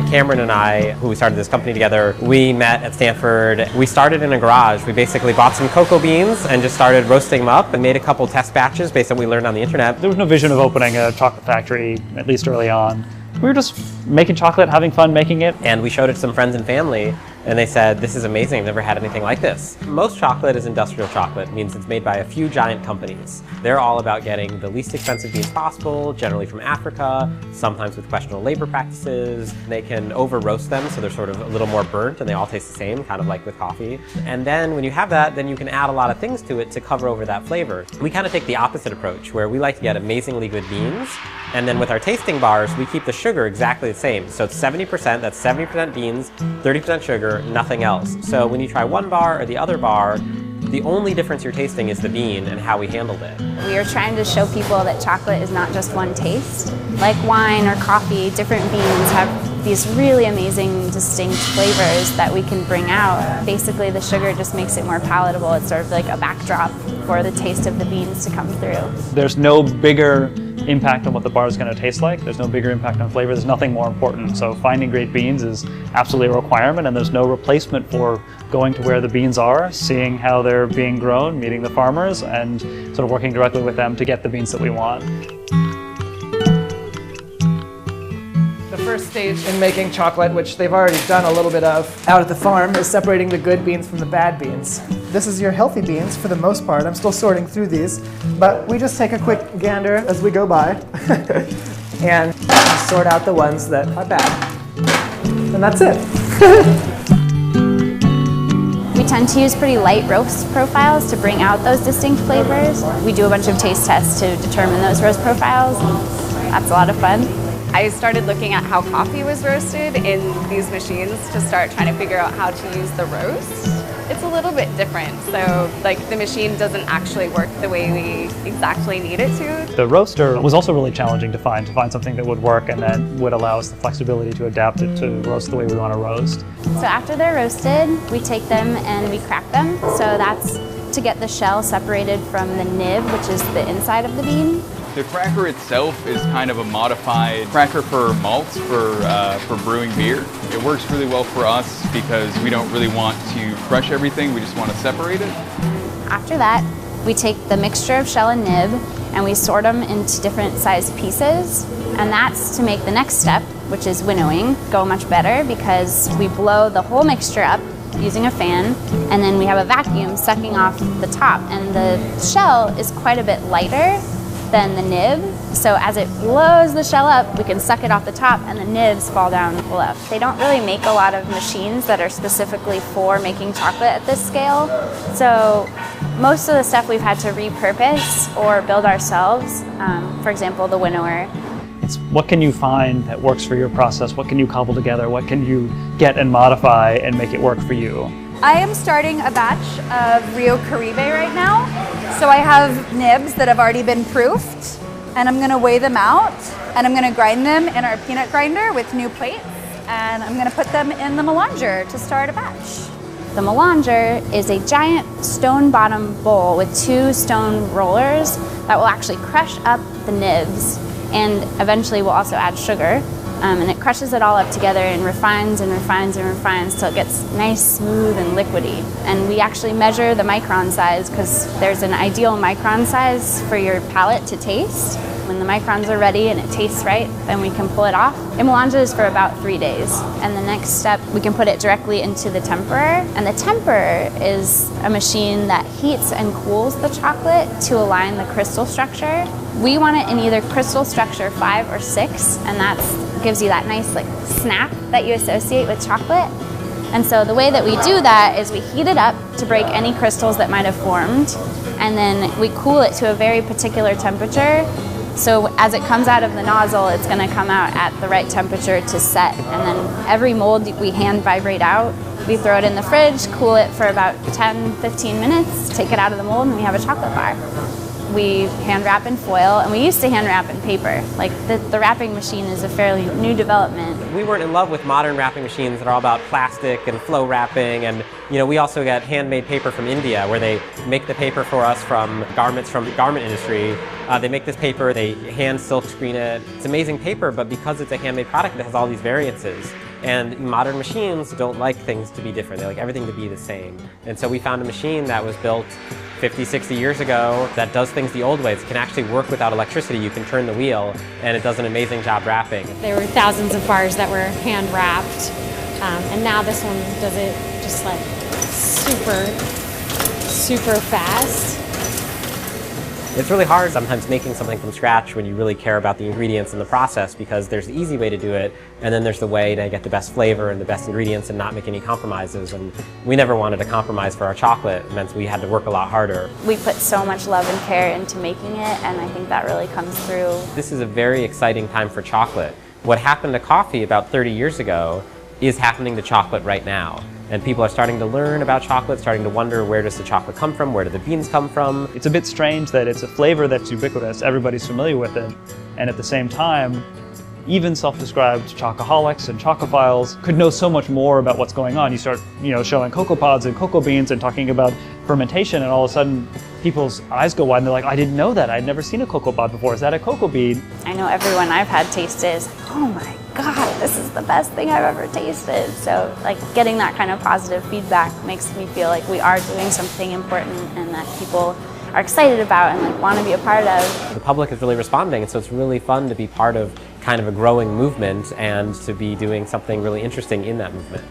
Cameron and I, who started this company together, we met at Stanford. We started in a garage. We basically bought some cocoa beans and just started roasting them up and made a couple test batches based on what we learned on the internet. There was no vision of opening a chocolate factory, at least early on. We were just making chocolate, having fun making it. And we showed it to some friends and family, and they said, this is amazing, I've never had anything like this. Most chocolate is industrial chocolate. It means it's made by a few giant companies. They're all about getting the least expensive beans possible, generally from Africa, sometimes with questionable labor practices. They can over roast them, so they're sort of a little more burnt and they all taste the same, kind of like with coffee. And then when you have that, then you can add a lot of things to it to cover over that flavor. We kind of take the opposite approach, where we like to get amazingly good beans, and then with our tasting bars, we keep the sugar exactly the same. So it's 70%, that's 70% beans, 30% sugar, nothing else. So when you try one bar or the other bar, the only difference you're tasting is the bean and how we handled it. We are trying to show people that chocolate is not just one taste. Like wine or coffee, different beans have these really amazing, distinct flavors that we can bring out. Basically, the sugar just makes it more palatable. It's sort of like a backdrop for the taste of the beans to come through. There's no bigger impact on what the bar is going to taste like. There's no bigger impact on flavor. There's nothing more important. So finding great beans is absolutely a requirement, and there's no replacement for going to where the beans are, seeing how they're being grown, meeting the farmers, and sort of working directly with them to get the beans that we want. The first stage in making chocolate, which they've already done a little bit of out at the farm, is separating the good beans from the bad beans. This is your healthy beans for the most part. I'm still sorting through these, but we just take a quick gander as we go by and sort out the ones that are bad. And that's it. We tend to use pretty light roast profiles to bring out those distinct flavors. We do a bunch of taste tests to determine those roast profiles. That's a lot of fun. I started looking at how coffee was roasted in these machines to start trying to figure out how to use the roast. It's a little bit different, so like the machine doesn't actually work the way we exactly need it to. The roaster was also really challenging to find something that would work and then would allow us the flexibility to adapt it to roast the way we want to roast. So after they're roasted, we take them and we crack them. So that's to get the shell separated from the nib, which is the inside of the bean. The cracker itself is kind of a modified cracker for malts for brewing beer. It works really well for us because we don't really want to crush everything, we just want to separate it. After that, we take the mixture of shell and nib and we sort them into different sized pieces. And that's to make the next step, which is winnowing, go much better because we blow the whole mixture up using a fan, and then we have a vacuum sucking off the top, and the shell is quite a bit lighter than the nib. So as it blows the shell up, we can suck it off the top and the nibs fall down below. They don't really make a lot of machines that are specifically for making chocolate at this scale. So most of the stuff we've had to repurpose or build ourselves. For example, the winnower. It's what can you find that works for your process? What can you cobble together? What can you get and modify and make it work for you? I am starting a batch of Rio Caribe right now. So I have nibs that have already been proofed, and I'm gonna weigh them out, and I'm gonna grind them in our peanut grinder with new plates, and I'm gonna put them in the melanger to start a batch. The melanger is a giant stone bottom bowl with two stone rollers that will actually crush up the nibs, and eventually we'll also add sugar. And it crushes it all up together and refines and refines and refines till it gets nice, smooth, and liquidy. And we actually measure the micron size because there's an ideal micron size for your palate to taste. When the microns are ready and it tastes right, then we can pull it off. It melanges for about 3 days. And the next step, we can put it directly into the temperer. And the temperer is a machine that heats and cools the chocolate to align the crystal structure. We want it in either crystal structure 5 or 6, and that gives you that nice like snap that you associate with chocolate. And so the way that we do that is we heat it up to break any crystals that might have formed, and then we cool it to a very particular temperature. So as it comes out of the nozzle, it's going to come out at the right temperature to set. And then every mold we hand vibrate out. We throw it in the fridge, cool it for about 10-15 minutes, take it out of the mold, and we have a chocolate bar. We hand wrap in foil, and we used to hand wrap in paper. Like the wrapping machine is a fairly new development. We weren't in love with modern wrapping machines that are all about plastic and flow wrapping, and we also get handmade paper from India where they make the paper for us from garments from the garment industry. They make this paper, they hand silk screen it. It's amazing paper, but because it's a handmade product, it has all these variances. And modern machines don't like things to be different. They like everything to be the same. And so we found a machine that was built 50, 60 years ago that does things the old ways. It can actually work without electricity. You can turn the wheel, and it does an amazing job wrapping. There were thousands of bars that were hand wrapped, and now this one does it just like super fast. It's really hard sometimes making something from scratch when you really care about the ingredients and the process, because there's the easy way to do it, and then there's the way to get the best flavor and the best ingredients and not make any compromises. And we never wanted to compromise for our chocolate. It meant we had to work a lot harder. We put so much love and care into making it, and I think that really comes through. This is a very exciting time for chocolate. What happened to coffee about 30 years ago is happening to chocolate right now. And people are starting to learn about chocolate, starting to wonder, where does the chocolate come from? Where do the beans come from? It's a bit strange that it's a flavor that's ubiquitous, everybody's familiar with it, and at the same time, even self-described chocoholics and chocophiles could know so much more about what's going on. You start, showing cocoa pods and cocoa beans and talking about fermentation, and all of a sudden people's eyes go wide and they're like, I didn't know that. I'd never seen a cocoa pod before. Is that a cocoa bean? I know everyone I've had taste it is, oh my God, this is the best thing I've ever tasted. So like getting that kind of positive feedback makes me feel like we are doing something important and that people are excited about and like want to be a part of. The public is really responding, and so it's really fun to be part of kind of a growing movement and to be doing something really interesting in that movement.